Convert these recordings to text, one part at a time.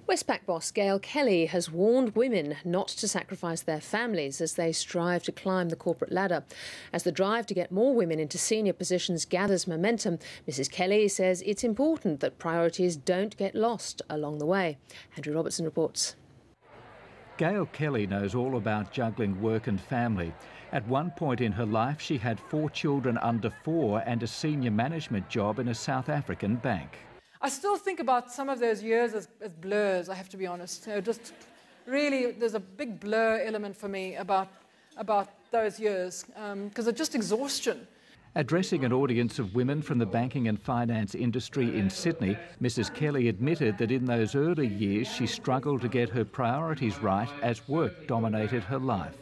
Westpac boss Gail Kelly has warned women not to sacrifice their families as they strive to climb the corporate ladder. As the drive to get more women into senior positions gathers momentum, Mrs Kelly says it's important that priorities don't get lost along the way. Andrew Robertson reports. Gail Kelly knows all about juggling work and family. At one point in her life, she had 4 children under 4 and a senior management job in a South African bank. I still think about some of those years as blurs, I have to be honest. You know, just really, there's a big blur element for me about those years, because it's just exhaustion. Addressing an audience of women from the banking and finance industry in Sydney, Mrs Kelly admitted that in those early years she struggled to get her priorities right as work dominated her life.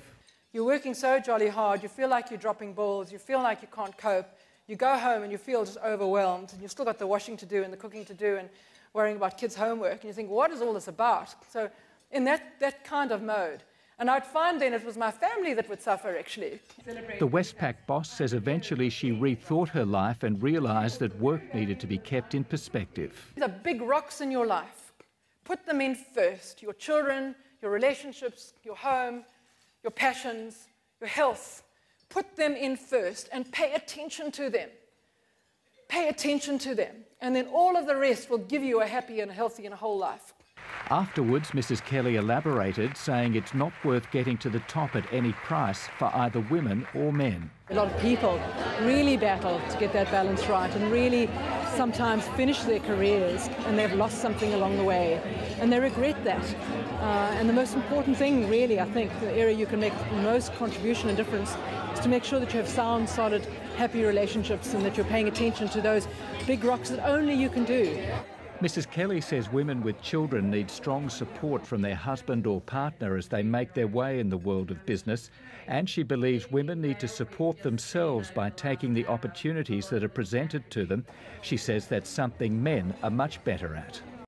You're working so jolly hard, you feel like you're dropping balls, you feel like you can't cope. You go home and you feel just overwhelmed, and you've still got the washing to do and the cooking to do and worrying about kids' homework, and you think, what is all this about? So in that kind of mode. And I'd find then it was my family that would suffer, actually. The Westpac boss says eventually she rethought her life and realised that work needed to be kept in perspective. The big rocks in your life, put them in first. Your children, your relationships, your home, your passions, your health. Put them in first and pay attention to them. Pay attention to them. And then all of the rest will give you a happy and healthy and a whole life. Afterwards, Mrs Kelly elaborated, saying it's not worth getting to the top at any price for either women or men. A lot of people really battle to get that balance right and really sometimes finish their careers and they've lost something along the way and they regret that. And the most important thing really, I think, the area you can make the most contribution and difference is to make sure that you have sound, solid, happy relationships and that you're paying attention to those big rocks that only you can do. Mrs Kelly says women with children need strong support from their husband or partner as they make their way in the world of business, and she believes women need to support themselves by taking the opportunities that are presented to them. She says that's something men are much better at.